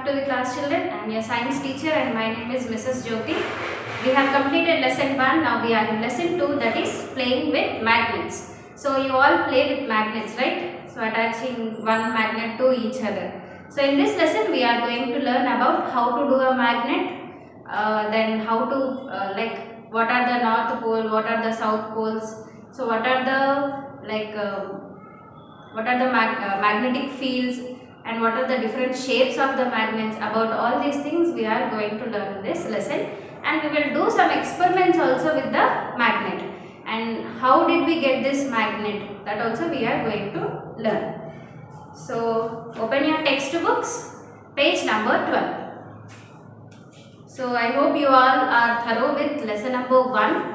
to the class, children. I am your science teacher and my name is Mrs. Jyoti. We have completed lesson 1. Now we are in lesson 2, that is playing with magnets. So you all play with magnets, right? So attaching one magnet to each other. So in this lesson we are going to learn about how to do a magnet, then how to what are the north pole, what are the south poles. So what are the magnetic fields, and what are the different shapes of the magnets. About all these things we are going to learn in this lesson, and we will do some experiments also with the magnet, and how did we get this magnet, that also we are going to learn. So open your textbooks, page number 12. So I hope you all are thorough with lesson number 1.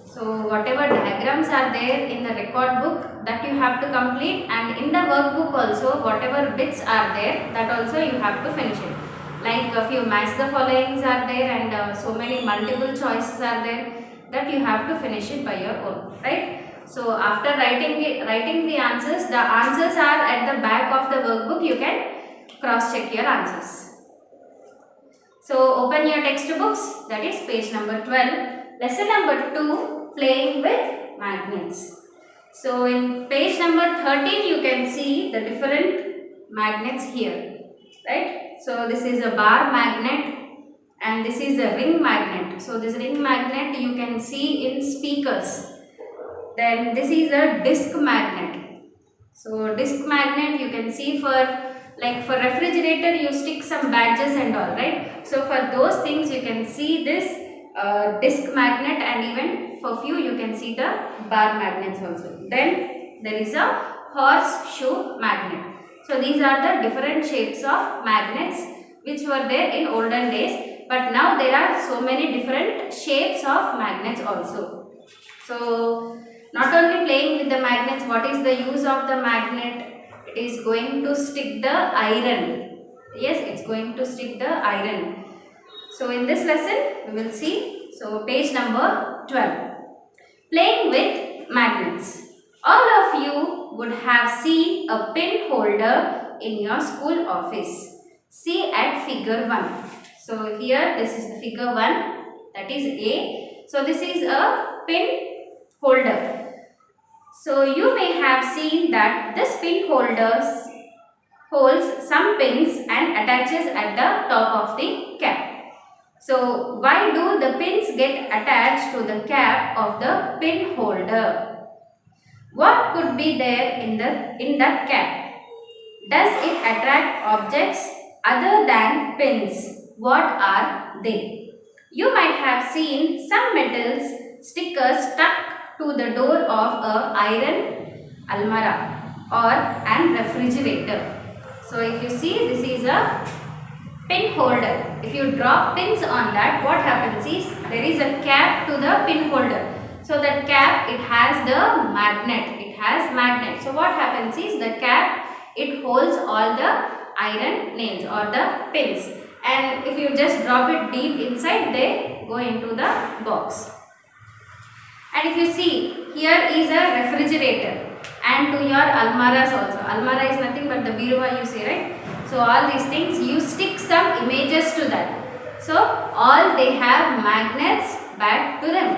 So whatever diagrams are there in the record book, that you have to complete, and in the workbook also whatever bits are there, that also you have to finish it. Like a few match the followings are there, and so many multiple choices are there, that you have to finish it by your own, right? So after writing the answers are at the back of the workbook. You can cross check your answers. So open your textbooks, that is page number 12, lesson number 2, playing with magnets. So in page number 13 you can see the different magnets here, right? So this is a bar magnet and this is a ring magnet. So this ring magnet you can see in speakers. Then this is a disc magnet. So disc magnet you can see for refrigerator you stick some badges and all, right? So for those things you can see this disc magnet, and even for few you can see the bar magnets also. Then there is a horseshoe magnet. So these are the different shapes of magnets which were there in olden days, but now there are so many different shapes of magnets also. So not only playing with the magnets, what is the use of the magnet? It is going to stick the iron. Yes, it's going to stick the iron. So in this lesson we will see. So page number 12, playing with magnets. All of you would have seen a pin holder in your school office. See at figure 1. So here this is the figure 1, that is A. So this is a pin holder. So you may have seen that this pin holder holds some pins and attaches at the top of the cap. So why do the pins get attached to the cap of the pin holder? What could be there in that cap? Does it attract objects other than pins? What are they? You might have seen some metals stickers stuck to the door of a iron almirah or an refrigerator. So if you see, this is a pin holder. If you drop pins on that, what happens is there is a cap to the pin holder. So that cap, it has the magnet. It has magnet. So what happens is the cap, it holds all the iron nails or the pins. And if you just drop it deep inside, they go into the box. And if you see, here is a refrigerator, and to your almirahs also. Almirah is nothing but the birwa you see, right? So all these things you stick some images to that. So all they have magnets back to them.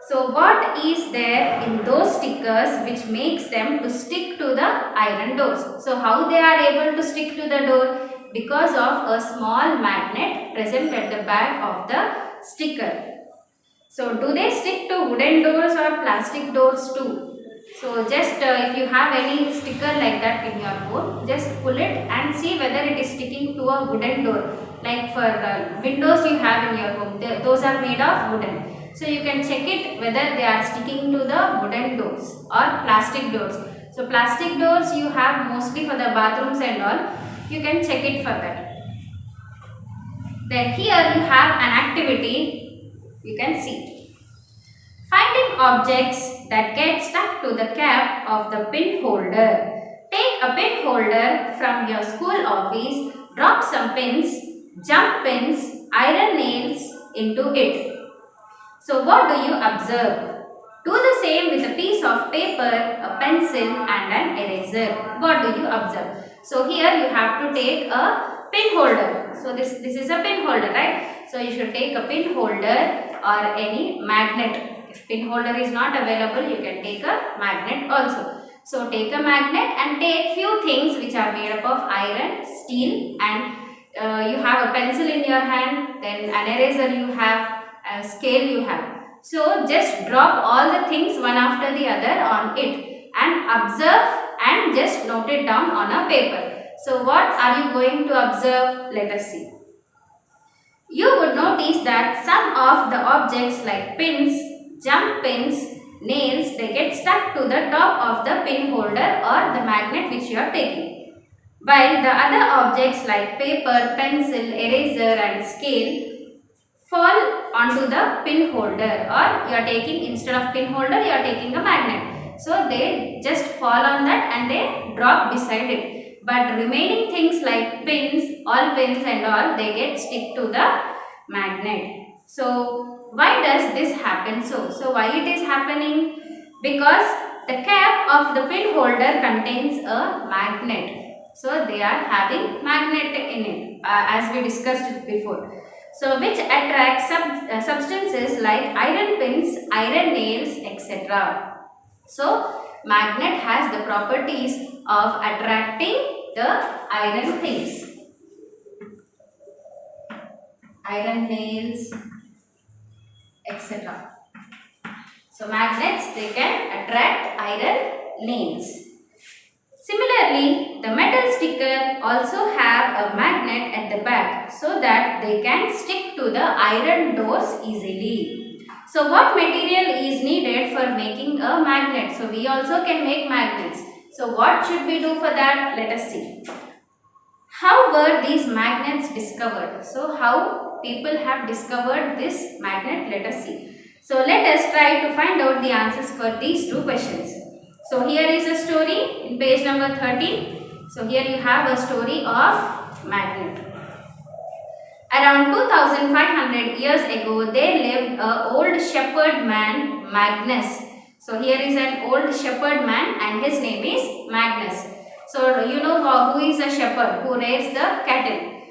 So what is there in those stickers which makes them to stick to the iron doors? So how they are able to stick to the door? Because of a small magnet present at the back of the sticker. So do they stick to wooden doors or plastic doors too? So just if you have any sticker like that in your home, just pull it and see whether it is sticking to a wooden door. Like for windows you have in your home, those are made of wooden. So you can check it whether they are sticking to the wooden doors or plastic doors. So plastic doors you have mostly for the bathrooms and all. You can check it for that. Then here you have an activity, you can see. Finding objects that get stuck to the cap of the pin holder. Take a pin holder from your school office, drop some pins, jump pins, iron nails into it. So what do you observe? Do the same with a piece of paper, a pencil and an eraser. What do you observe? So here you have to take a pin holder. So this is a pin holder, right? So you should take a pin holder or any magnet. If pin holder is not available, you can take a magnet also. So take a magnet and take few things which are made up of iron, steel, and you have a pencil in your hand, then an eraser you have, a scale you have. So just drop all the things one after the other on it and observe and just note it down on a paper. So what are you going to observe? Let us see. You would notice that some of the objects like pins, jump pins, nails, they get stuck to the top of the pin holder or the magnet which you are taking. While the other objects like paper, pencil, eraser and scale fall onto the pin holder, or you are taking, instead of pin holder, you are taking a magnet. So they just fall on that and they drop beside it. But remaining things like pins, all pins and all, they get stick to the magnet. So why does this happen so? So why it is happening? Because the cap of the pin holder contains a magnet. So they are having magnet in it, as we discussed it before. So which attracts substances like iron pins, iron nails, etc. So magnet has the properties of attracting the iron things, iron nails, etc. So magnets, they can attract iron nails. Similarly, the metal sticker also have a magnet at the back so that they can stick to the iron doors easily. So what material is needed for making a magnet? So we also can make magnets. So what should we do for that? Let us see. How were these magnets discovered? So how people have discovered this magnet? Let us see. So let us try to find out the answers for these two questions. So here is a story in page number 13. So here you have a story of magnet. Around 2500 years ago, there lived a old shepherd man, Magnus. So here is an old shepherd man and his name is Magnus. So you know who is a shepherd who rears the cattle.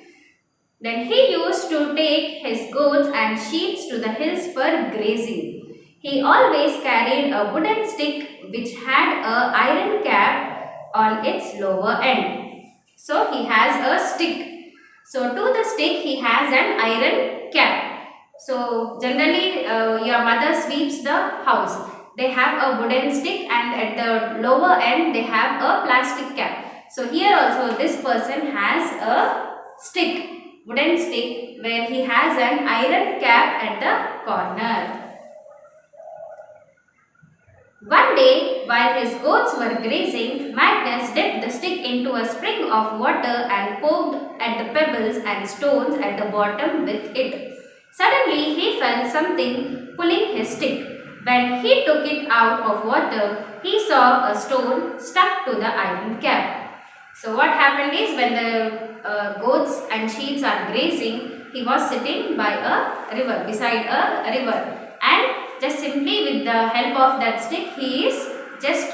Then he used to take his goats and sheep to the hills for grazing. He always carried a wooden stick which had a iron cap on its lower end. So he has a stick. So to the stick he has an iron cap. So generally your mother sweeps the house. They have a wooden stick and at the lower end they have a plastic cap. So here also this person has a stick, wooden stick, where he has an iron cap at the corner. One day, while his goats were grazing, Magnus dipped the stick into a spring of water and poked at the pebbles and stones at the bottom with it. Suddenly, he felt something pulling his stick. When he took it out of water, he saw a stone stuck to the iron cap. So what happened is, when the goats and sheep are grazing, he was sitting by a river, beside a river, and just simply with the help of that stick, he is just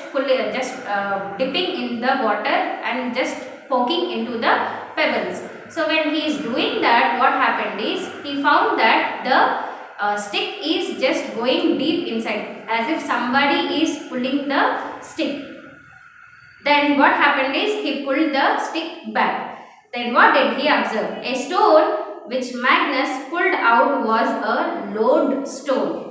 dipping in the water and just poking into the pebbles. So when he is doing that, what happened is, he found that the stick is just going deep inside, as if somebody is pulling the stick. Then what happened is, he pulled the stick back. Then what did he observe? A stone which Magnus pulled out was a lodestone.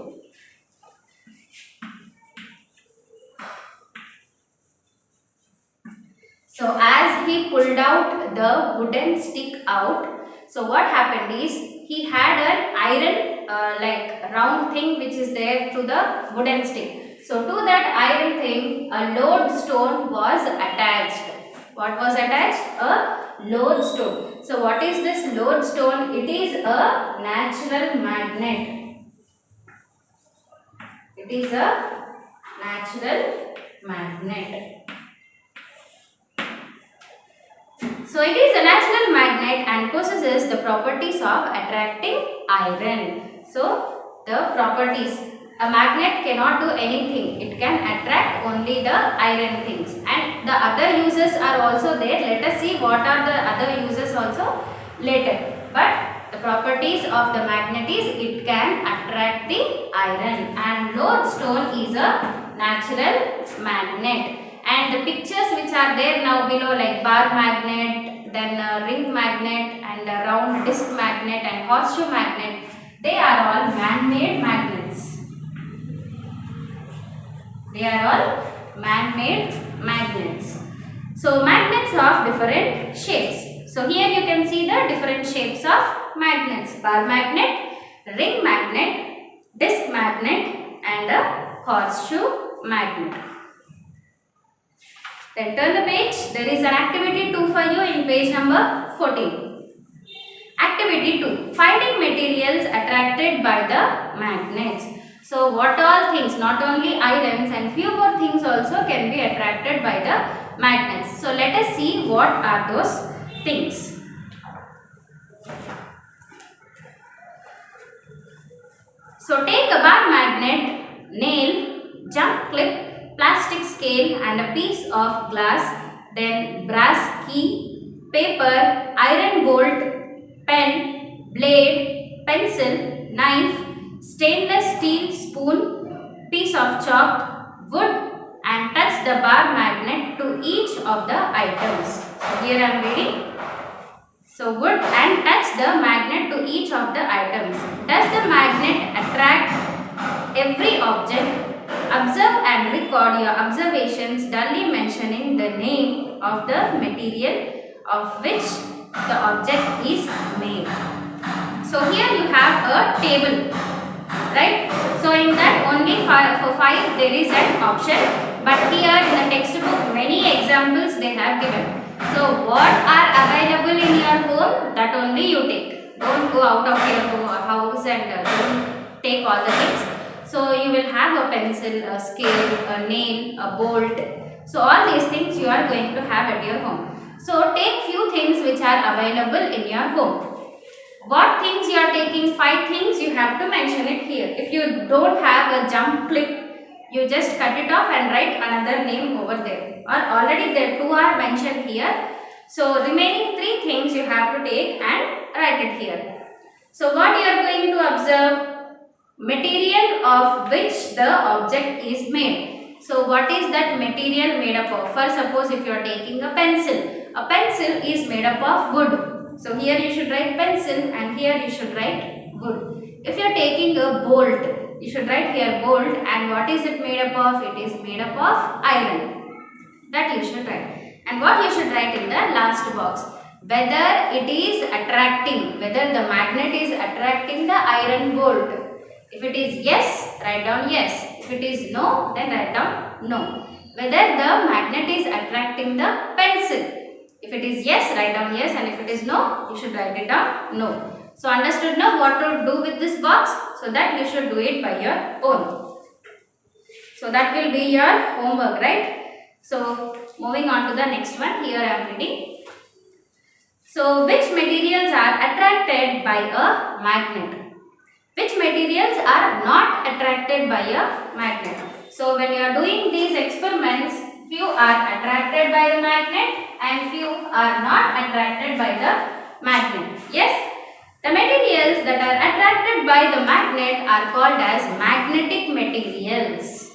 So as he pulled out the wooden stick out, so what happened is, he had an iron like round thing which is there to the wooden stick. So to that iron thing, a lodestone was attached. What was attached? A lodestone. So what is this lodestone? It is a natural magnet. It is a natural magnet. So it is a natural magnet and possesses the properties of attracting iron. So the properties, a magnet cannot do anything. It can attract only the iron things. And the other uses are also there. Let us see what are the other uses also. later. But the properties of the magnet is it can attract the iron, and lodestone is a natural magnet. And the pictures which are there now below, like bar magnet, then ring magnet, and round disc magnet, and horseshoe magnet, they are all man-made magnets. They are all man-made magnets. So magnets of different shapes. So here you can see the different shapes of magnets: bar magnet, ring magnet, disc magnet, and a horseshoe magnet. Then turn the page. There is an activity 2 for you in page number 14. Activity 2. Finding materials attracted by the magnets. So what all things, not only irons and few more things also can be attracted by the magnets. So let us see what are those things. So take a bar magnet, nail, jump clip, plastic scale and a piece of glass, then brass key, paper, iron bolt, pen, blade, pencil, knife, stainless steel spoon, piece of chalk, wood, and touch the bar magnet to each of the items. So here I am reading. So wood and touch the magnet to each of the items. Does the magnet attract every object? Observe and record your observations, dully mentioning the name of the material of which the object is made. So here you have a table, right? So in that only for 5 there is an option, but here in the textbook many examples they have given. So what are available in your home, that only you take. Don't go out of your house and don't take all the things. So you will have a pencil, a scale, a nail, a bolt. So all these things you are going to have at your home. So take few things which are available in your home. What things you are taking? 5 things you have to mention it here. If you don't have a jump clip, you just cut it off and write another name over there. Or already there 2 are mentioned here. So remaining 3 things you have to take and write it here. So what you are going to observe? Material of which the object is made. So what is that material made up of? For suppose if you are taking a pencil is made up of wood. So here you should write pencil and here you should write wood. If you are taking a bolt, you should write here bolt, and what is it made up of? It is made up of iron. That you should write. And what you should write in the last box? Whether it is attracting, whether the magnet is attracting the iron bolt. If it is yes, write down yes. If it is no, then write down no. Whether the magnet is attracting the pencil. If it is yes, write down yes, and if it is no, you should write it down no. So understood now what to do with this box? So that you should do it by your own. So that will be your homework, right? So moving on to the next one, here I am reading. So which materials are attracted by a magnet? Which materials are not attracted by a magnet? So when you are doing these experiments, few are attracted by the magnet and few are not attracted by the magnet. Yes, the materials that are attracted by the magnet are called as magnetic materials.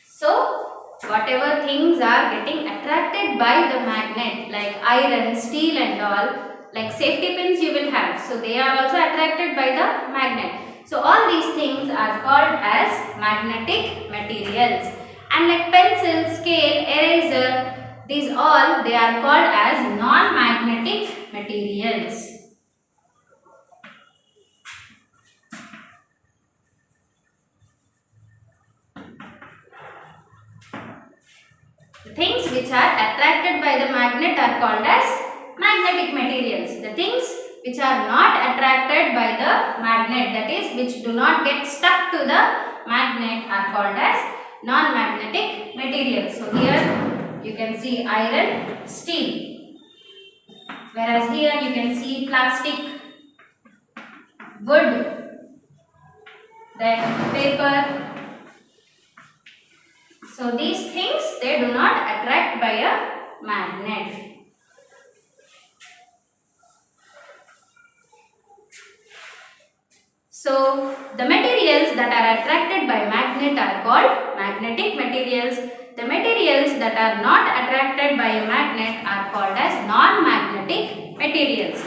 So whatever things are getting attracted by the magnet, like iron, steel and all, like safety pins you will have. So they are also attracted by the magnet. So all these things are called as magnetic materials. And like pencil, scale, eraser, these all they are called as non-magnetic materials. The things which are attracted by the magnet are called as magnetic materials. The things which are not attracted by the magnet, that is which do not get stuck to the magnet, are called as non-magnetic materials. So here you can see iron, steel, whereas here you can see plastic, wood, then paper, So these things, they do not attract by a magnet. So the materials that are attracted by magnet are called magnetic materials. The materials that are not attracted by a magnet are called as non-magnetic materials.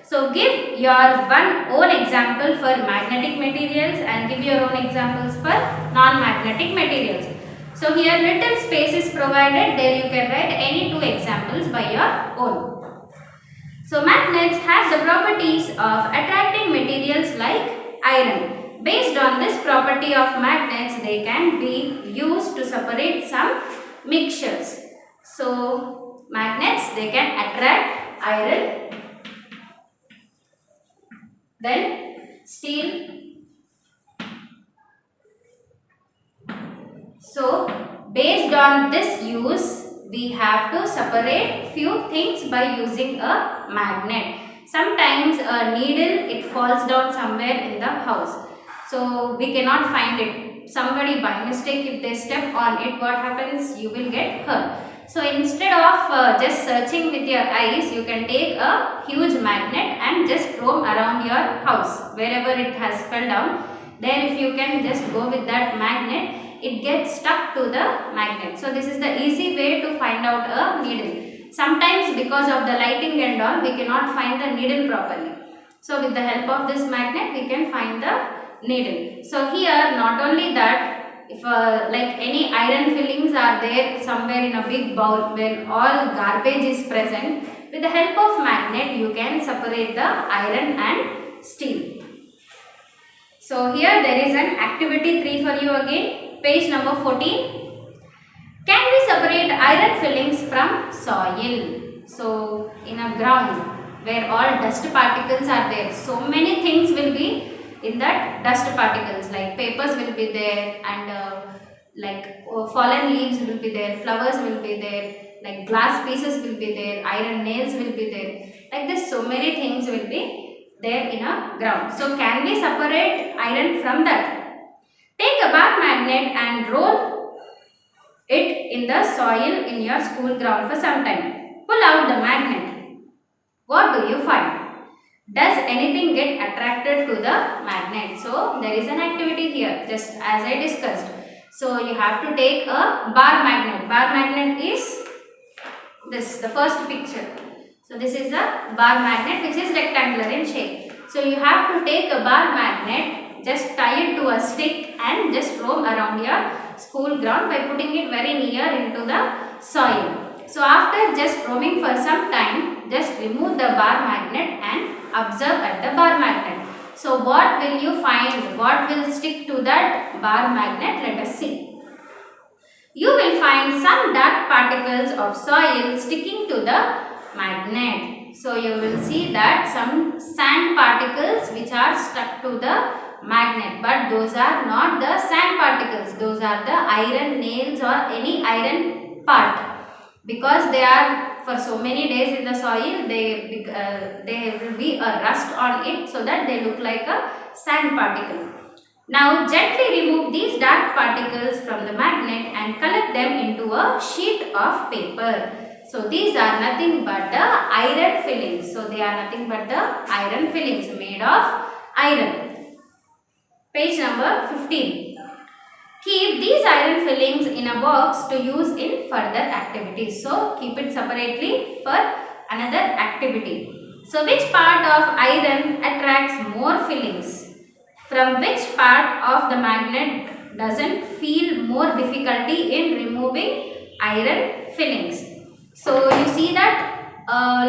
So give your own example for magnetic materials and give your own examples for non-magnetic materials. So here little space is provided. There you can write any two examples by your own. So magnets have the properties of attracting materials like iron. Based on this property of magnets, they can be used to separate some mixtures. So magnets, they can attract iron, then steel. So based on this use, we have to separate few things by using a magnet. Sometimes a needle, it falls down somewhere in the house. So we cannot find it. Somebody by mistake, if they step on it, what happens? You will get hurt. So instead of just searching with your eyes, you can take a huge magnet and just roam around your house. Wherever it has fell down, there if you can just go with that magnet, it gets stuck to the magnet. So this is the easy way to find out a needle. Sometimes because of the lighting and all, we cannot find the needle properly. So with the help of this magnet, we can find the needle. So here, not only that, if like any iron fillings are there somewhere in a big bowl where all garbage is present, with the help of magnet, you can separate the iron and steel. So here there is an activity 3 for you again, page number 14. Can we separate iron fillings from soil? So in a ground where all dust particles are there, so many things will be in that dust particles, like papers will be there and fallen leaves will be there, flowers will be there, like glass pieces will be there, iron nails will be there, like this so many things will be there in a ground. So can we separate iron from that? Take a bar magnet and roll it in the soil in your school ground for some time. Pull out the magnet. What do you find? Does anything get attracted to the magnet? So there is an activity here, just as I discussed. So you have to take a bar magnet. Bar magnet is this, the first picture. So this is a bar magnet which is rectangular in shape. So you have to take a bar magnet, just tie it to a stick and just roam around your school ground by putting it very near into the soil. So after just roaming for some time, just remove the bar magnet and observe at the bar magnet. So what will you find? What will stick to that bar magnet? Let us see. You will find some dark particles of soil sticking to the magnet. So you will see that some sand particles which are stuck to the magnet, but those are not the sand particles. Those are the iron nails or any iron part. Because they are for so many days in the soil, they will be a rust on it, so that they look like a sand particle. Now gently remove these dark particles from the magnet and collect them into a sheet of paper. So these are nothing but the iron fillings. So they are nothing but the iron fillings made of iron. Page number 15. Keep these iron fillings in a box to use in further activities. So keep it separately for another activity. So which part of iron attracts more fillings? From which part of the magnet doesn't feel more difficulty in removing iron fillings? So you see that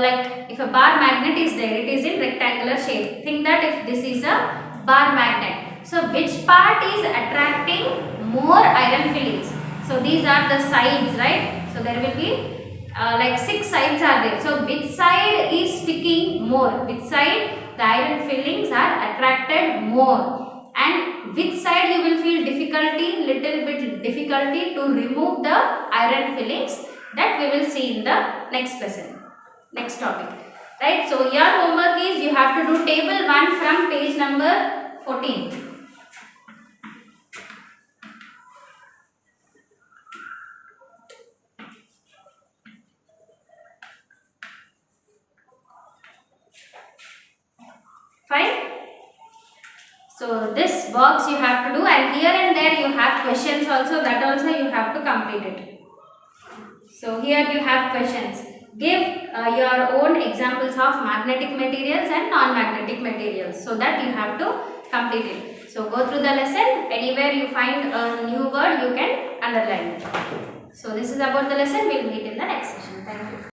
like if a bar magnet is there, it is in rectangular shape. Think that if this is a bar magnet, so which part is attracting more iron fillings? So these are the sides, right? So there will be like 6 sides are there. So which side is sticking more? Which side the iron fillings are attracted more? And which side you will feel little bit difficulty to remove the iron fillings? That we will see in the next lesson, next topic. Right? So your homework is you have to do table 1 from page number 14. So this box you have to do, and here and there you have questions also, that also you have to complete it. So here you have questions. Give your own examples of magnetic materials and non-magnetic materials, so that you have to complete it. So go through the lesson. Anywhere you find a new word, you can underline it. So this is about the lesson. We'll meet in the next session. Thank you.